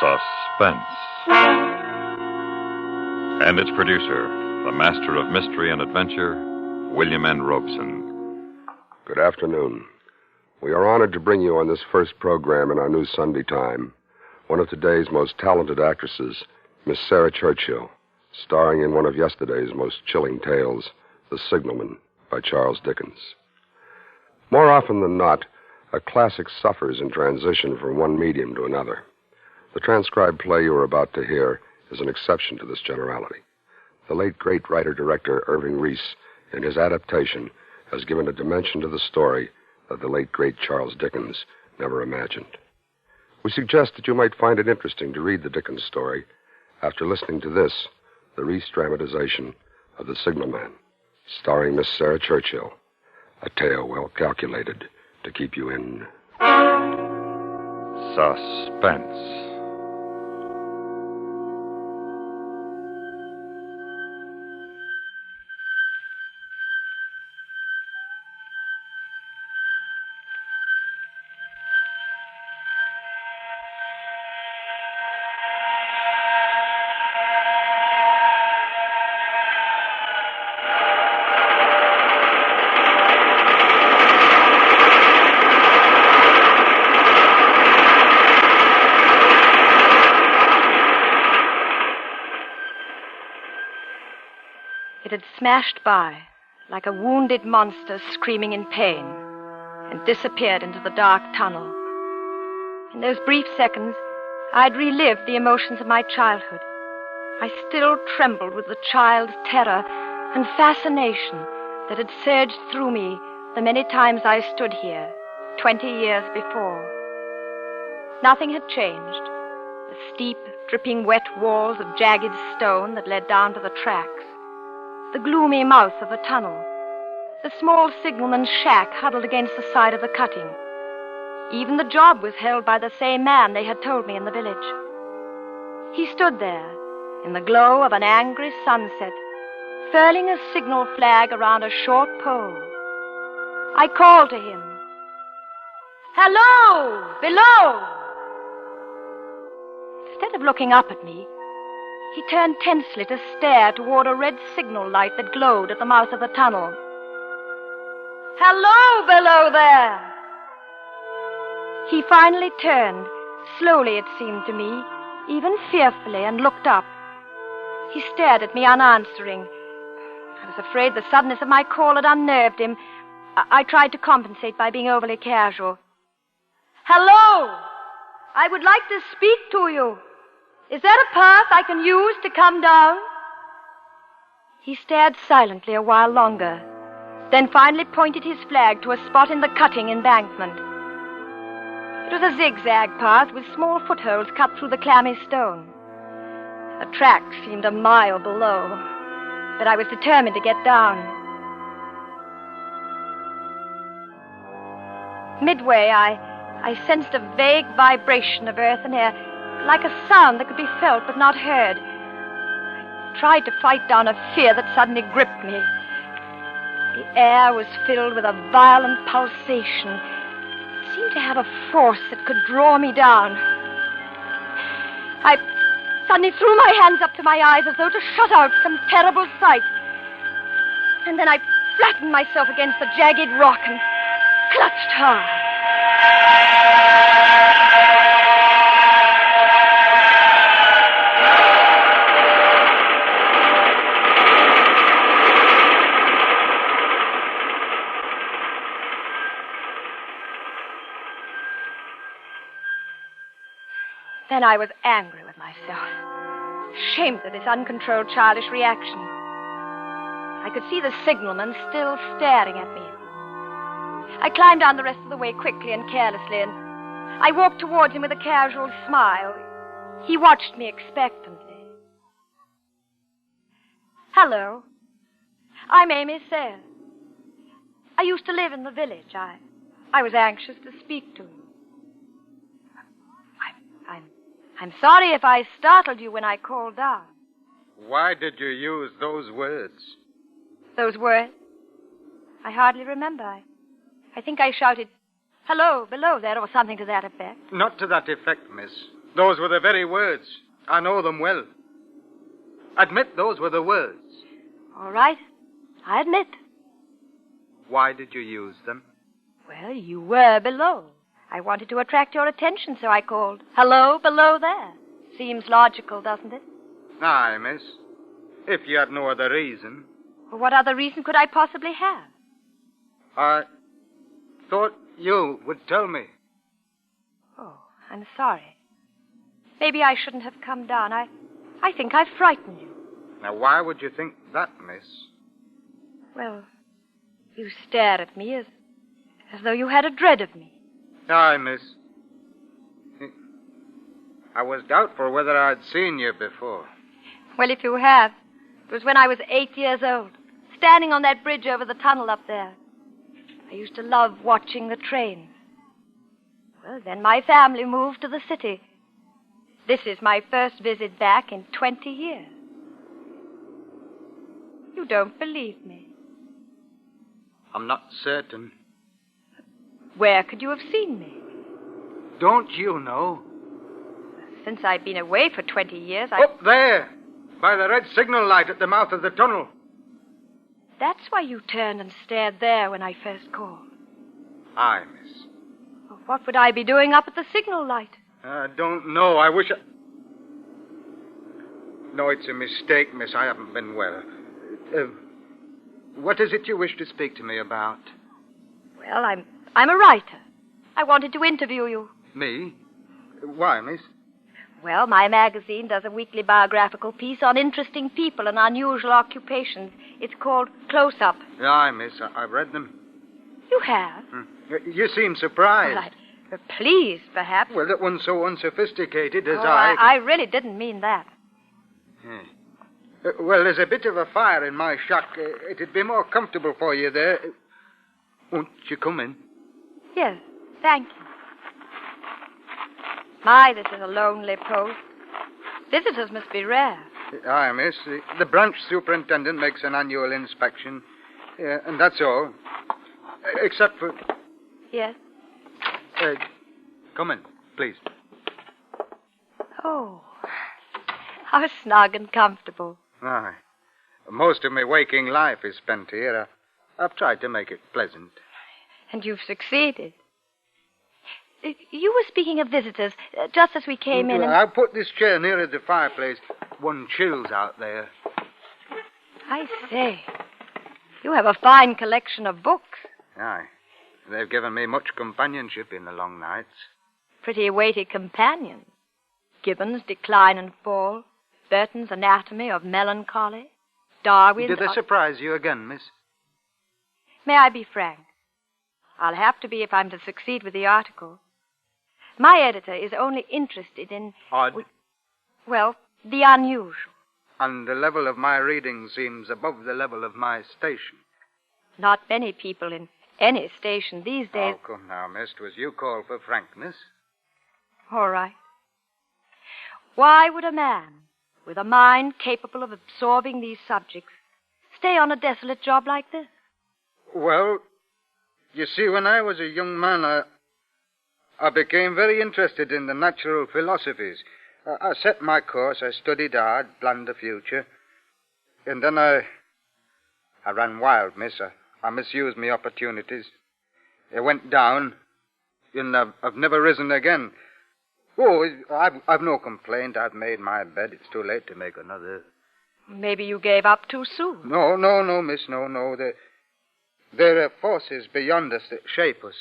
Suspense. And its producer, the master of mystery and adventure, William N. Robeson. Good afternoon. We are honored to bring you on this first program in our new Sunday time one of today's most talented actresses, Miss Sarah Churchill, starring in one of yesterday's most chilling tales, The Signalman, by Charles Dickens. More often than not, a classic suffers in transition from one medium to another. The transcribed play you are about to hear is an exception to this generality. The late great writer-director Irving Reese, in his adaptation, has given a dimension to the story that the late great Charles Dickens never imagined. We suggest that you might find it interesting to read the Dickens story after listening to this, the Reese dramatization of The Signalman, starring Miss Sarah Churchill, a tale well calculated to keep you in Suspense. It had smashed by, like a wounded monster screaming in pain, and disappeared into the dark tunnel. In those brief seconds, I'd relived the emotions of my childhood. I still trembled with the child's terror and fascination that had surged through me the many times I stood here, 20 years before. Nothing had changed. The steep, dripping wet walls of jagged stone that led down to the tracks, the gloomy mouth of the tunnel, the small signalman's shack huddled against the side of the cutting. Even the job was held by the same man they had told me in the village. He stood there, in the glow of an angry sunset, furling a signal flag around a short pole. I called to him. "Hello! Below!" Instead of looking up at me, he turned tensely to stare toward a red signal light that glowed at the mouth of the tunnel. "Hello, below there!" He finally turned, slowly it seemed to me, even fearfully, and looked up. He stared at me unanswering. I was afraid the suddenness of my call had unnerved him. I tried to compensate by being overly casual. "Hello! I would like to speak to you. Is there a path I can use to come down?" He stared silently a while longer, then finally pointed his flag to a spot in the cutting embankment. It was a zigzag path with small footholds cut through the clammy stone. A track seemed a mile below, but I was determined to get down. Midway, I sensed a vague vibration of earth and air, like a sound that could be felt but not heard. I tried to fight down a fear that suddenly gripped me. The air was filled with a violent pulsation. It seemed to have a force that could draw me down. I suddenly threw my hands up to my eyes as though to shut out some terrible sight. And then I flattened myself against the jagged rock and clutched hard. Then I was angry with myself, ashamed of this uncontrolled childish reaction. I could see the signalman still staring at me. I climbed down the rest of the way quickly and carelessly, and I walked towards him with a casual smile. He watched me expectantly. "Hello. I'm Amy Sayre. I used to live in the village. I was anxious to speak to you. I'm sorry if I startled you when I called down." Why did you use those words? Those words? I hardly remember. I think I shouted, "Hello, below there," or something to that effect. Not to that effect, miss. Those were the very words. I know them well. Admit those were the words. All right. I admit. Why did you use them? Well, you were below. I wanted to attract your attention, so I called. Hello, below there. Seems logical, doesn't it? Aye, miss. If you had no other reason. Well, what other reason could I possibly have? I thought you would tell me. Oh, I'm sorry. Maybe I shouldn't have come down. I think I've frightened you. Now, why would you think that, miss? Well, you stared at me as though you had a dread of me. Aye, miss. I was doubtful whether I'd seen you before. Well, if you have, it was when I was 8 years old, standing on that bridge over the tunnel up there. I used to love watching the trains. Well, then my family moved to the city. This is my first visit back in 20 years. You don't believe me. I'm not certain. Where could you have seen me? Don't you know? Since I've been away for 20 years, I... Up there! By the red signal light at the mouth of the tunnel. That's why you turned and stared there when I first called. Aye, miss. Well, what would I be doing up at the signal light? I don't know. I wish I... No, it's a mistake, miss. I haven't been well. What is it you wish to speak to me about? Well, I'm a writer. I wanted to interview you. Me? Why, miss? Well, my magazine does a weekly biographical piece on interesting people and unusual occupations. It's called Close Up. Aye, miss. I've read them. You have? You seem surprised. Well, pleased, perhaps. Well, that one's so unsophisticated as I really didn't mean that. Well, there's a bit of a fire in my shack. It'd be more comfortable for you there. Won't you come in? Yes, thank you. My, this is a lonely post. Visitors must be rare. Aye, miss. The branch superintendent makes an annual inspection. And that's all. Except for... Yes? Come in, please. Oh, how snug and comfortable. Aye. Most of my waking life is spent here. I've tried to make it pleasant. And you've succeeded. You were speaking of visitors just as we came in and... I put this chair nearer the fireplace. One chills out there. I say, you have a fine collection of books. Aye. They've given me much companionship in the long nights. Pretty weighty companions. Gibbon's Decline and Fall, Burton's Anatomy of Melancholy, Darwin's... Did they surprise you again, miss? May I be frank? I'll have to be if I'm to succeed with the article. My editor is only interested in... Odd. Well, the unusual. And the level of my reading seems above the level of my station. Not many people in any station these days... Oh, come now, miss. 'Twas you called for frankness. All right. Why would a man with a mind capable of absorbing these subjects stay on a desolate job like this? Well, you see, when I was a young man, I became very interested in the natural philosophies. I set my course, I studied hard, planned the future. And then I ran wild, miss. I misused my opportunities. It went down, and I've never risen again. Oh, I've no complaint. I've made my bed. It's too late to make another. Maybe you gave up too soon. No, miss, no. There are forces beyond us that shape us.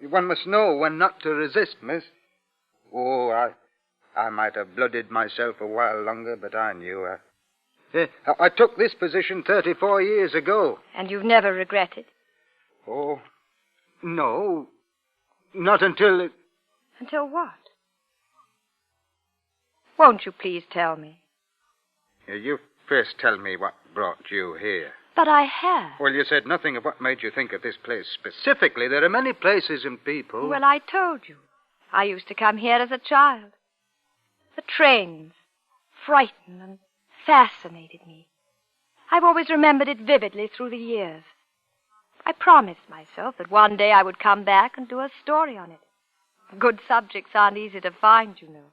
One must know when not to resist, miss. Oh, I might have blooded myself a while longer, but I knew. I took this position 34 years ago. And you've never regretted? Oh, no. Not until... Until what? Won't you please tell me? You first tell me what brought you here. But I have. Well, you said nothing of what made you think of this place specifically. There are many places and people. Well, I told you. I used to come here as a child. The trains frightened and fascinated me. I've always remembered it vividly through the years. I promised myself that one day I would come back and do a story on it. Good subjects aren't easy to find, you know.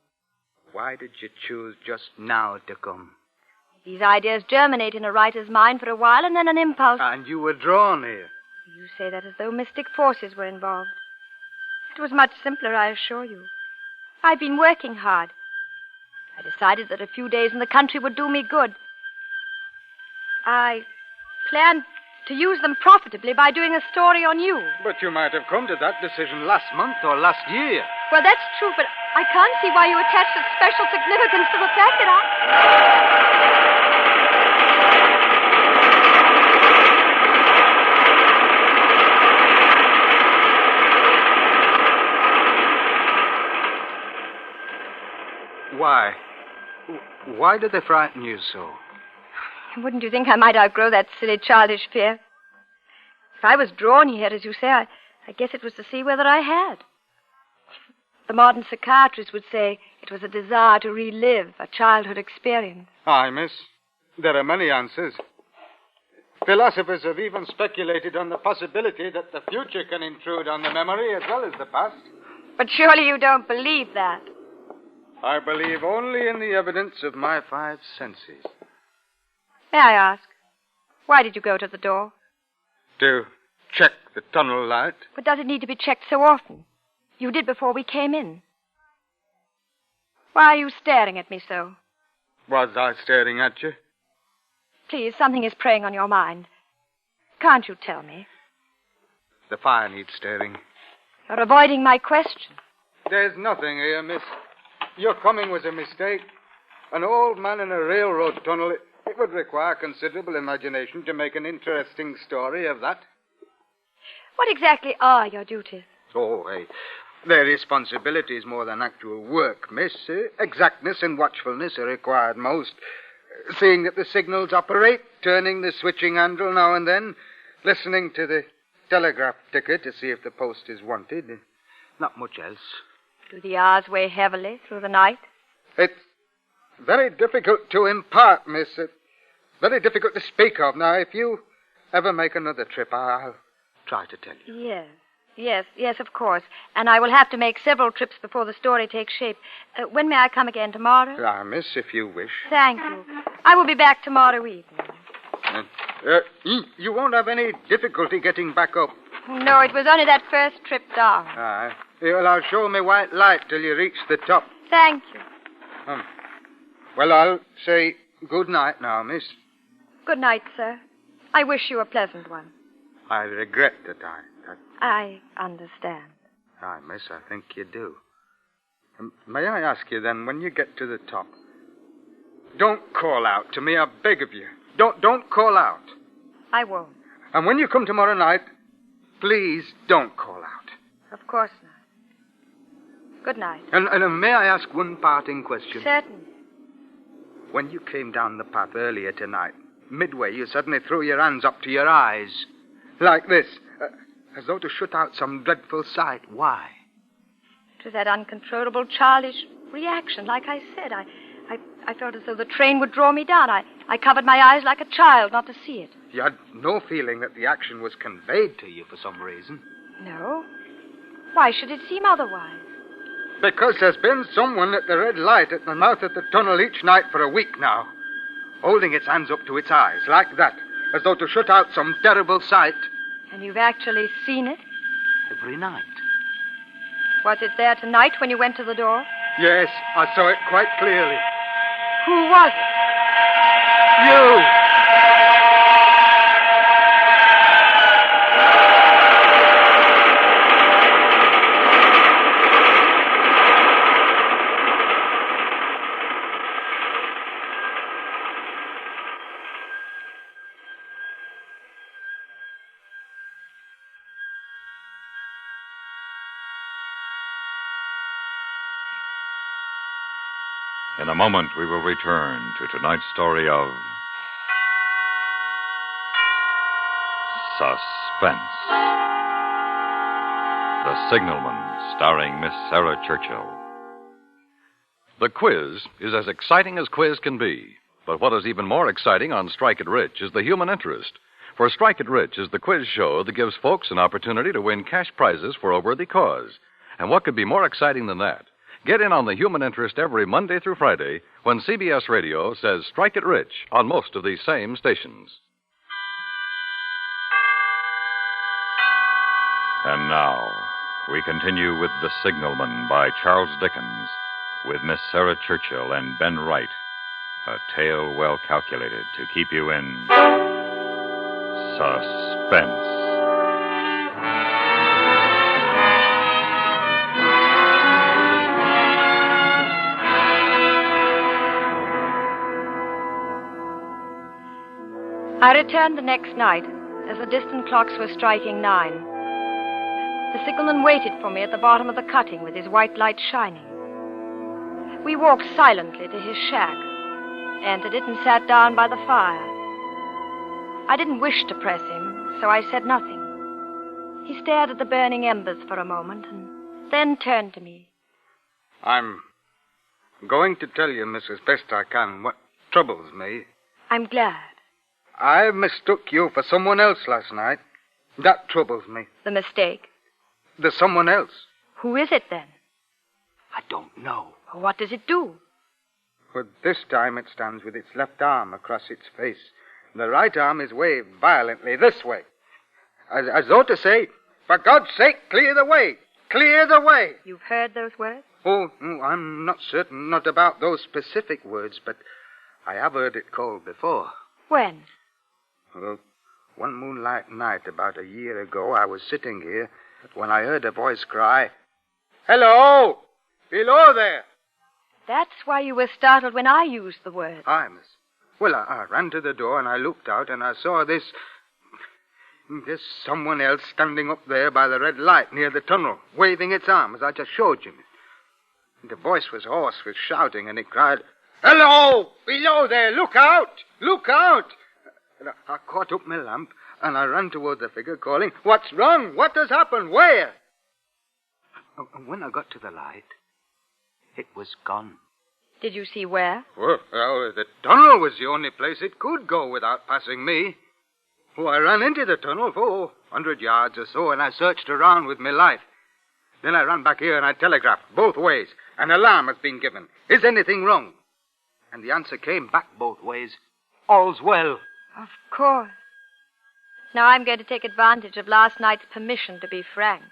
Why did you choose just now to come? These ideas germinate in a writer's mind for a while, and then an impulse... And you were drawn here. You say that as though mystic forces were involved. It was much simpler, I assure you. I've been working hard. I decided that a few days in the country would do me good. I planned to use them profitably by doing a story on you. But you might have come to that decision last month or last year. Well, that's true, but I can't see why you attach such special significance to the fact that Why? Why did they frighten you so? Wouldn't you think I might outgrow that silly childish fear? If I was drawn here, as you say, I guess it was to see whether I had. The modern psychiatrist would say it was a desire to relive a childhood experience. Aye, miss. There are many answers. Philosophers have even speculated on the possibility that the future can intrude on the memory as well as the past. But surely you don't believe that. I believe only in the evidence of my 5 senses. May I ask, why did you go to the door? To check the tunnel light. But does it need to be checked so often? You did before we came in. Why are you staring at me so? Was I staring at you? Please, something is preying on your mind. Can't you tell me? The fire needs staring. You're avoiding my question. There's nothing here, miss. Your coming was a mistake. An old man in a railroad tunnel, it would require considerable imagination to make an interesting story of that. What exactly are your duties? Oh, hey. Their responsibilities more than actual work, miss. Exactness and watchfulness are required most. Seeing that the signals operate, turning the switching handle now and then, listening to the telegraph ticker to see if the post is wanted. Not much else. Do the hours weigh heavily through the night? It's very difficult to impart, miss. Very difficult to speak of. Now, if you ever make another trip, I'll try to tell you. Yes, of course. And I will have to make several trips before the story takes shape. When may I come again, tomorrow? Ah, miss, if you wish. Thank you. I will be back tomorrow evening. You won't have any difficulty getting back up. No, it was only that first trip down. Aye. Well, I'll show me white light till you reach the top. Thank you. Well, I'll say good night now, miss. Good night, sir. I wish you a pleasant one. I regret that I understand. Aye, miss, I think you do. May I ask you then, when you get to the top, don't call out to me, I beg of you. Don't call out. I won't. And when you come tomorrow night, please don't call out. Of course not. Good night. And may I ask one parting question? Certainly. When you came down the path earlier tonight, midway you suddenly threw your hands up to your eyes. Like this. As though to shut out some dreadful sight. Why? It was that uncontrollable childish reaction. Like I said, I felt as though the train would draw me down. I covered my eyes like a child not to see it. You had no feeling that the action was conveyed to you for some reason? No. Why should it seem otherwise? Because there's been someone at the red light at the mouth of the tunnel each night for a week now, holding its hands up to its eyes, like that, as though to shut out some terrible sight. And you've actually seen it? Every night. Was it there tonight when you went to the door? Yes, I saw it quite clearly. Who was it? You! In a moment, we will return to tonight's story of suspense. The Signalman, starring Miss Sarah Churchill. The quiz is as exciting as quiz can be. But what is even more exciting on Strike It Rich is the human interest. For Strike It Rich is the quiz show that gives folks an opportunity to win cash prizes for a worthy cause. And what could be more exciting than that? Get in on the human interest every Monday through Friday when CBS Radio says Strike It Rich on most of these same stations. And now, we continue with The Signalman by Charles Dickens, with Miss Sarah Churchill and Ben Wright. A tale well calculated to keep you in suspense. I returned the next night as the distant clocks were striking 9. The signalman waited for me at the bottom of the cutting with his white light shining. We walked silently to his shack, entered it, and sat down by the fire. I didn't wish to press him, so I said nothing. He stared at the burning embers for a moment and then turned to me. I'm going to tell you, miss, as best I can, what troubles me. I'm glad. I mistook you for someone else last night. That troubles me. The mistake? There's someone else. Who is it, then? I don't know. What does it do? But this time it stands with its left arm across its face. The right arm is waved violently this way. As though to say, for God's sake, clear the way. Clear the way. You've heard those words? Oh, I'm not certain, not about those specific words, but I have heard it called before. When? Well, one moonlight night about a year ago, I was sitting here when I heard a voice cry, "Hello! Below there!" That's why you were startled when I used the word. Aye, miss. Well, I ran to the door and I looked out and I saw this someone else standing up there by the red light near the tunnel, waving its arm as I just showed you. The voice was hoarse with shouting and it cried, "Hello! Below there! Look out! Look out!" I caught up my lamp and I ran toward the figure calling, "What's wrong? What has happened? Where?" And when I got to the light, it was gone. Did you see where? Well, the tunnel was the only place it could go without passing me. Oh, I ran into the tunnel for 100 yards or so, and I searched around with my light. Then I ran back here and I telegraphed both ways. An alarm has been given. Is anything wrong? And the answer came back both ways. All's well. Of course. Now I'm going to take advantage of last night's permission to be frank.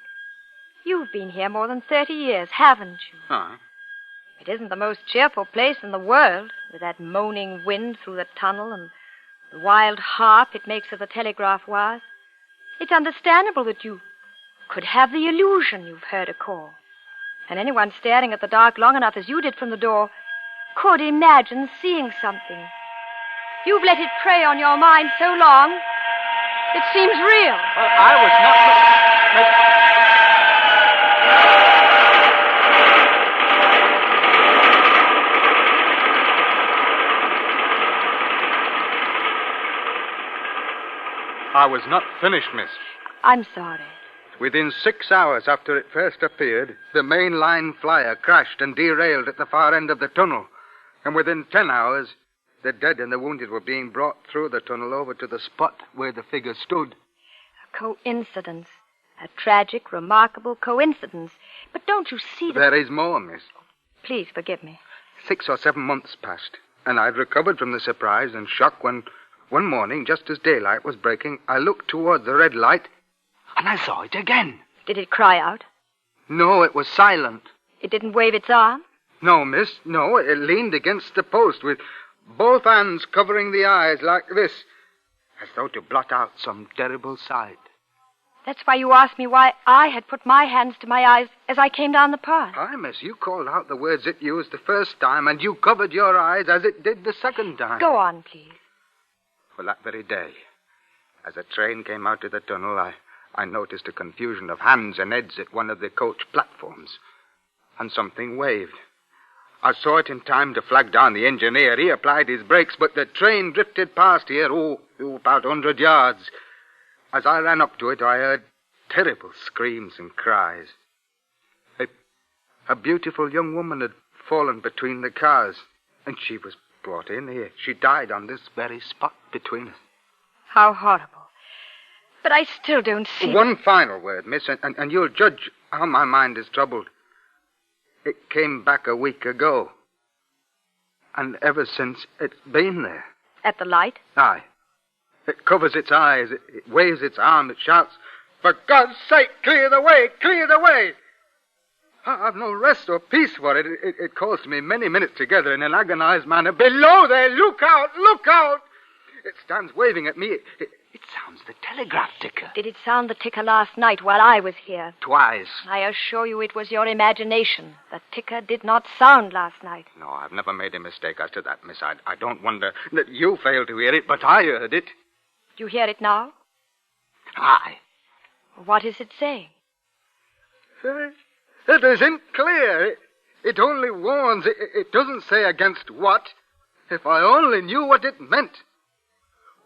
You've been here more than 30 years, haven't you? Huh? It isn't the most cheerful place in the world, with that moaning wind through the tunnel and the wild harp it makes of the telegraph wires. It's understandable that you could have the illusion you've heard a call. And anyone staring at the dark long enough as you did from the door could imagine seeing something. You've let it prey on your mind so long, it seems real. I was not... I was not finished, miss. I'm sorry. Within 6 hours after it first appeared, the main line flyer crashed and derailed at the far end of the tunnel. And within 10 hours, the dead and the wounded were being brought through the tunnel over to the spot where the figure stood. A coincidence. A tragic, remarkable coincidence. But don't you see that... There is more, miss. Please forgive me. 6 or 7 months passed, and I'd recovered from the surprise and shock when, one morning, just as daylight was breaking, I looked toward the red light, and I saw it again. Did it cry out? No, it was silent. It didn't wave its arm? No, miss, no. It leaned against the post with both hands covering the eyes like this, as though to blot out some terrible sight. That's why you asked me why I had put my hands to my eyes as I came down the path. Aye, miss, you called out the words it used the first time, and you covered your eyes as it did the second time. Go on, please. Well, that very day, as a train came out of the tunnel, I noticed a confusion of hands and heads at one of the coach platforms, and something waved. I saw it in time to flag down the engineer. He applied his brakes, but the train drifted past here, about 100 yards. As I ran up to it, I heard terrible screams and cries. A beautiful young woman had fallen between the cars, and she was brought in here. She died on this very spot between us. How horrible. But I still don't see... One final word, miss, and you'll judge how my mind is troubled. It came back a week ago. And ever since, it's been there. At the light? Aye. It covers its eyes, it waves its arm, it shouts, "For God's sake, clear the way, clear the way!" I've no rest or peace for it. It calls to me many minutes together in an agonized manner. "Below there, look out, look out!" It stands waving at me. It sounds the telegraph ticker. Did it sound the ticker last night while I was here? Twice. I assure you it was your imagination. The ticker did not sound last night. No, I've never made a mistake as to that, miss. I don't wonder that you failed to hear it, but I heard it. Do you hear it now? Aye. What is it saying? It isn't clear. It only warns. It doesn't say against what. If I only knew what it meant.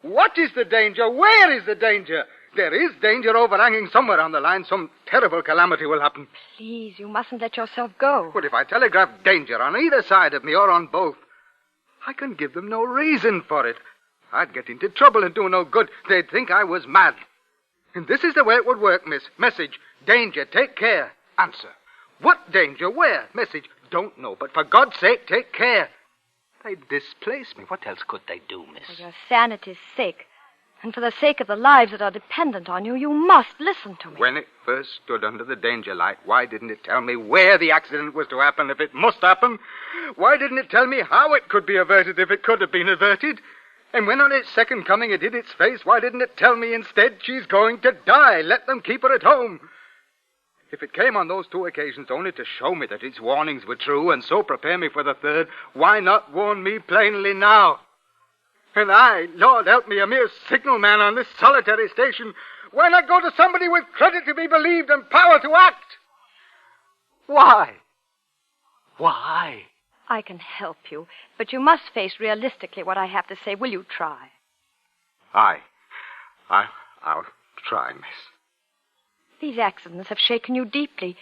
What is the danger? Where is the danger? There is danger overhanging somewhere on the line. Some terrible calamity will happen. Please, you mustn't let yourself go. But if I telegraph danger on either side of me or on both, I can give them no reason for it. I'd get into trouble and do no good. They'd think I was mad. And this is the way it would work, miss. Message, danger, take care. Answer, what danger? Where? Message, don't know, but for God's sake, take care. They'd displace me. What else could they do, miss? For your sanity's sake, and for the sake of the lives that are dependent on you, you must listen to me. When it first stood under the danger light, why didn't it tell me where the accident was to happen if it must happen? Why didn't it tell me how it could be averted if it could have been averted? And when on its second coming it hid its face, why didn't it tell me instead she's going to die? Let them keep her at home. If it came on those two occasions only to show me that its warnings were true and so prepare me for the third, why not warn me plainly now? And I, Lord help me, a mere signalman on this solitary station, why not go to somebody with credit to be believed and power to act? Why? Why? I can help you, but you must face realistically what I have to say. Will you try? I'll try, miss. These accidents have shaken you deeply.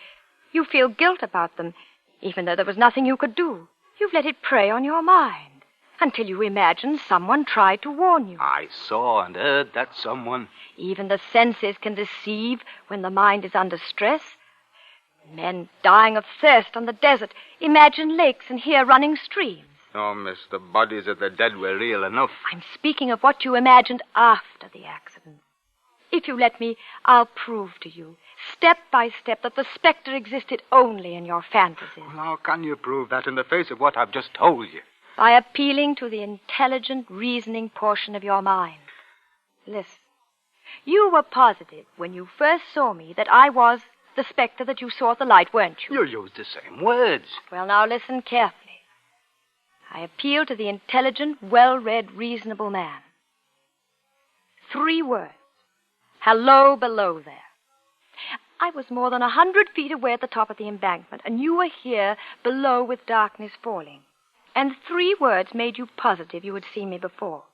You feel guilt about them, even though there was nothing you could do. You've let it prey on your mind, until you imagine someone tried to warn you. I saw and heard that someone. Even the senses can deceive when the mind is under stress. Men dying of thirst on the desert imagine lakes and hear running streams. Oh, miss, the bodies of the dead were real enough. I'm speaking of what you imagined after the accident. If you let me, I'll prove to you, step by step, that the specter existed only in your fantasies. Well, how can you prove that in the face of what I've just told you? By appealing to the intelligent, reasoning portion of your mind. Listen. You were positive when you first saw me that I was the specter that you saw at the light, weren't you? You used the same words. Well, now listen carefully. I appeal to the intelligent, well-read, reasonable man. 3 words. Hello below there. I was more than 100 feet away at the top of the embankment, and you were here below with darkness falling. And 3 words made you positive you had seen me before.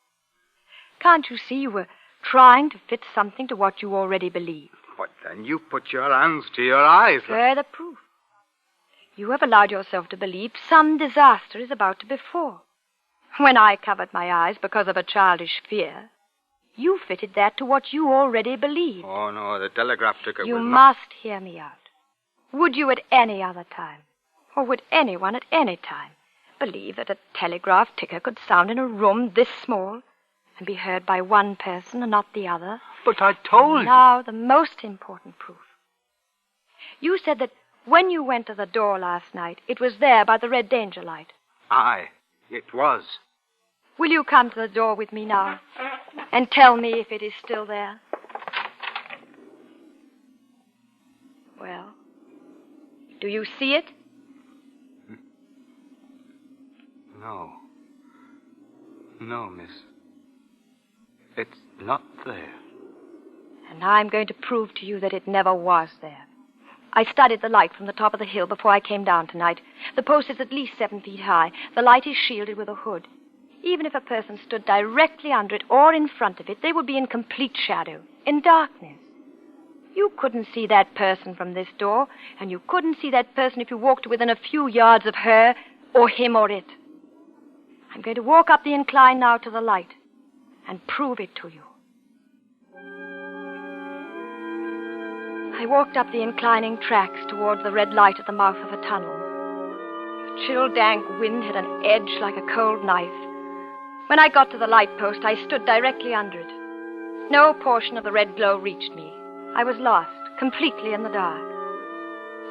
Can't you see you were trying to fit something to what you already believed? But then you put your hands to your eyes. Further proof. You have allowed yourself to believe some disaster is about to befall. When I covered my eyes because of a childish fear, you fitted that to what you already believed. Oh, no, the telegraph ticker You was must hear me out. Would you at any other time, or would anyone at any time, believe that a telegraph ticker could sound in a room this small and be heard by one person and not the other? But I told you. Now, the most important proof. You said that when you went to the door last night, it was there by the red danger light. Aye, it was. Will you come to the door with me now and tell me if it is still there? Well, do you see it? No. No, miss. It's not there. And I'm going to prove to you that it never was there. I studied the light from the top of the hill before I came down tonight. The post is at least 7 feet high. The light is shielded with a hood. Even if a person stood directly under it or in front of it, they would be in complete shadow, in darkness. You couldn't see that person from this door, and you couldn't see that person if you walked within a few yards of her or him or it. I'm going to walk up the incline now to the light and prove it to you. I walked up the inclining tracks towards the red light at the mouth of a tunnel. The chill, dank wind had an edge like a cold knife. When I got to the light post, I stood directly under it. No portion of the red glow reached me. I was lost, completely in the dark.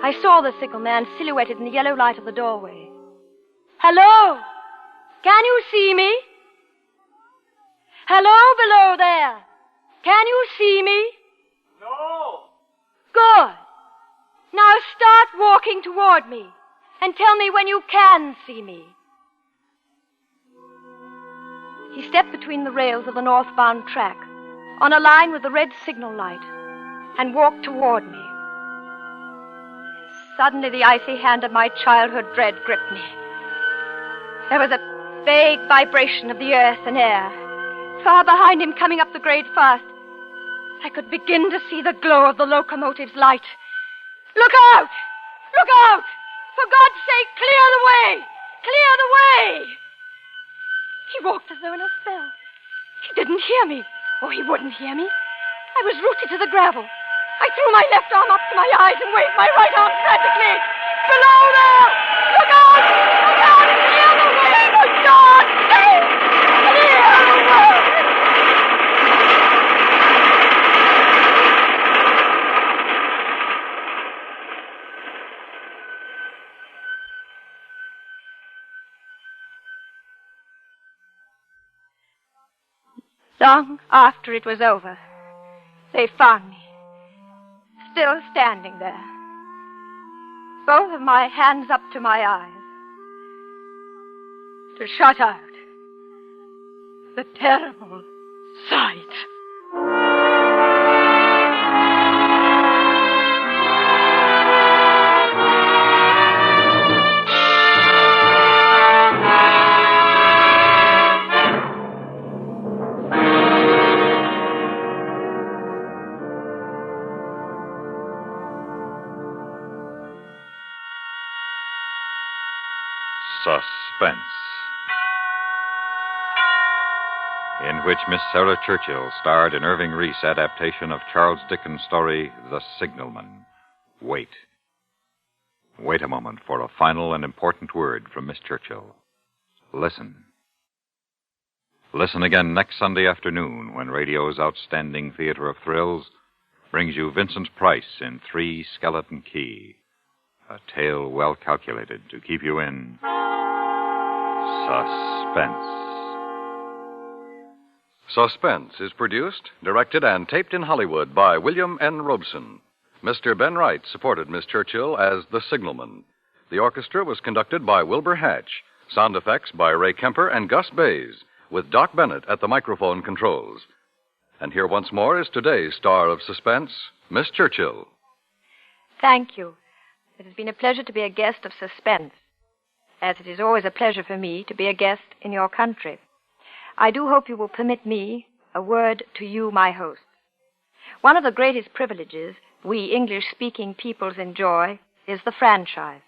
I saw the signalman silhouetted in the yellow light of the doorway. Hello? Can you see me? Hello below there? Can you see me? No. Good. Now start walking toward me and tell me when you can see me. He stepped between the rails of the northbound track, on a line with the red signal light, and walked toward me. Suddenly the icy hand of my childhood dread gripped me. There was a vague vibration of the earth and air. Far behind him, coming up the grade fast, I could begin to see the glow of the locomotive's light. Look out! Look out! For God's sake, clear the way! Clear the way! He walked as though in a spell. He didn't hear me. Oh, he wouldn't hear me. I was rooted to the gravel. I threw my left arm up to my eyes and waved my right arm frantically. Below there! Look out! Look out! Clear the way! For God's sake! Clear the way! Long after it was over, they found me, still standing there, both of my hands up to my eyes, to shut out the terrible sight. Suspense, in which Miss Sarah Churchill starred in Irving Reese' adaptation of Charles Dickens' story, The Signalman. Wait. Wait a moment for a final and important word from Miss Churchill. Listen. Listen again next Sunday afternoon when radio's outstanding theater of thrills brings you Vincent Price in Three Skeleton Key, a tale well calculated to keep you in suspense. Suspense is produced, directed, and taped in Hollywood by William N. Robeson. Mr. Ben Wright supported Miss Churchill as the signalman. The orchestra was conducted by Wilbur Hatch. Sound effects by Ray Kemper and Gus Bays, with Doc Bennett at the microphone controls. And here once more is today's star of suspense, Miss Churchill. Thank you. It has been a pleasure to be a guest of Suspense, as it is always a pleasure for me to be a guest in your country. I do hope you will permit me a word to you, my hosts. One of the greatest privileges we English-speaking peoples enjoy is the franchise.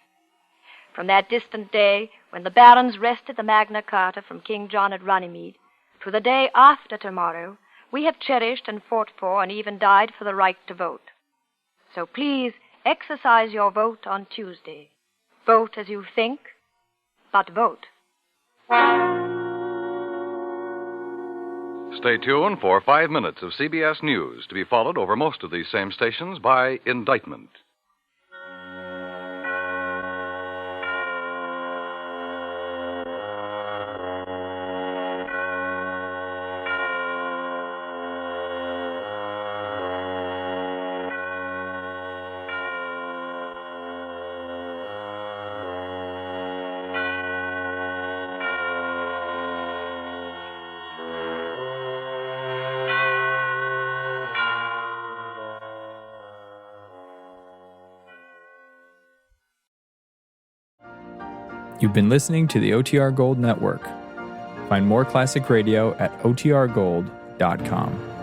From that distant day when the barons wrested the Magna Carta from King John at Runnymede to the day after tomorrow, we have cherished and fought for and even died for the right to vote. So please exercise your vote on Tuesday. Vote as you think, but vote. Stay tuned for 5 minutes of CBS News, to be followed over most of these same stations by Indictment. You've been listening to the OTR Gold Network. Find more classic radio at otrgold.com.